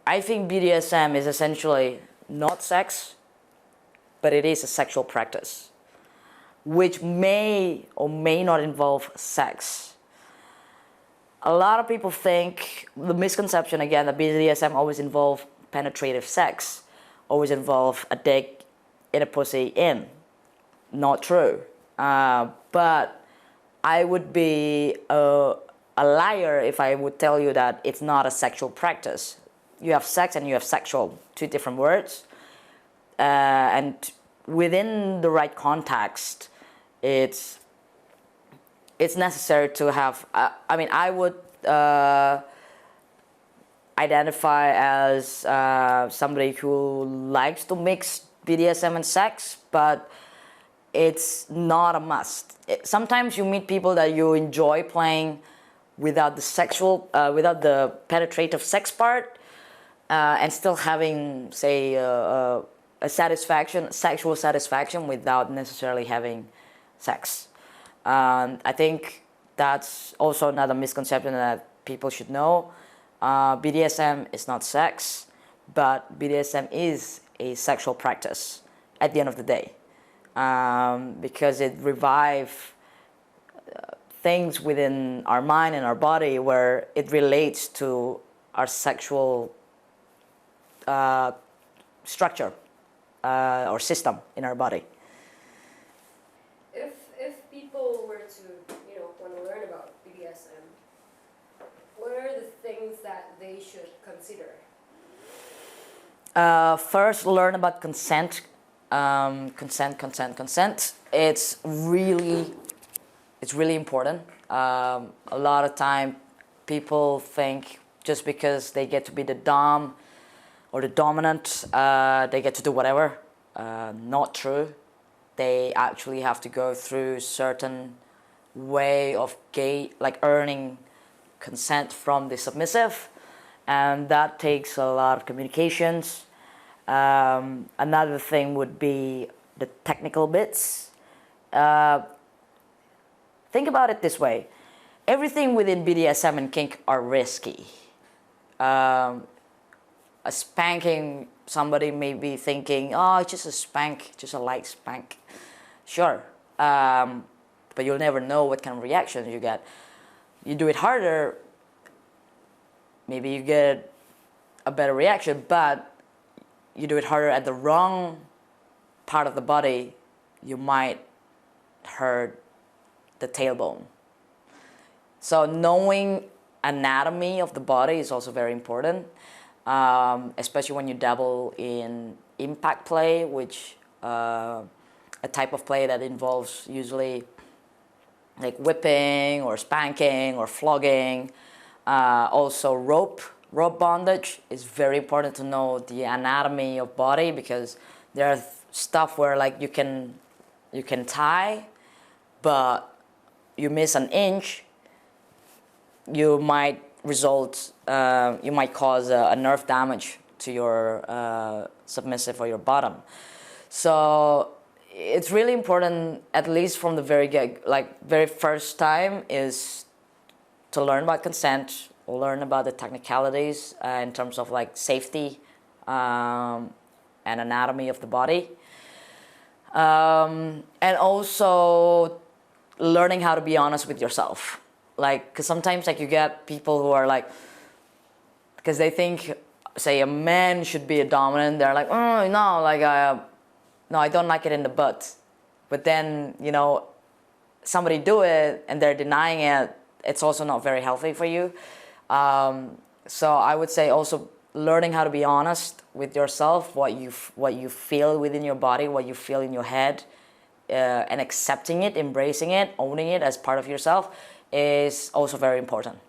I think BDSM is essentially not sex, but it is a sexual practice, which may or may not involve sex. A lot of people think, the misconception again, that BDSM always involve penetrative sex, always involve a dick in a pussy in. Not true. But I would be a liar if I would tell you that it's not a sexual practice. You have sex and you have sexual, two different words. And within the right context, it's necessary to have, I would identify as somebody who likes to mix BDSM and sex, but it's not a must. Sometimes you meet people that you enjoy playing without the sexual, without the penetrative sex part, and still having, say, a sexual satisfaction without necessarily having sex. I think that's also another misconception that people should know. BDSM is not sex, but BDSM is a sexual practice at the end of the day, because it revives things within our mind and our body where it relates to our sexual structure or system in our body. If people were to want to learn about BDSM, what are the things that they should consider? First, learn about consent. Consent. It's really important. A lot of time, people think just because they get to be the dom or the dominant, they get to do whatever. Not true. They actually have to go through certain way of earning consent from the submissive, and that takes a lot of communications. Another thing would be the technical bits. Think about it this way. Everything within BDSM and kink are risky. A spanking, somebody may be thinking, oh, it's just a spank, just a light spank. Sure, but you'll never know what kind of reactions you get. You do it harder, maybe you get a better reaction, but you do it harder at the wrong part of the body, you might hurt the tailbone. So knowing anatomy of the body is also very important, especially when you dabble in impact play, which a type of play that involves usually like whipping or spanking or flogging. Also rope bondage is very important to know the anatomy of body, because there are stuff where like you can tie, but you miss an inch, you might cause a nerve damage to your submissive or your bottom. So it's really important, at least from the very first time, is to learn about consent, learn about the technicalities in terms of like safety and anatomy of the body, and also learning how to be honest with yourself. Like, because sometimes like you get people who are like, because they think, say, a man should be a dominant, they're like, oh no, like no, I don't like it in the butt. But then, somebody do it and they're denying it, it's also not very healthy for you. So I would say also learning how to be honest with yourself, what you feel within your body, what you feel in your head, and accepting it, embracing it, owning it as part of yourself is also very important.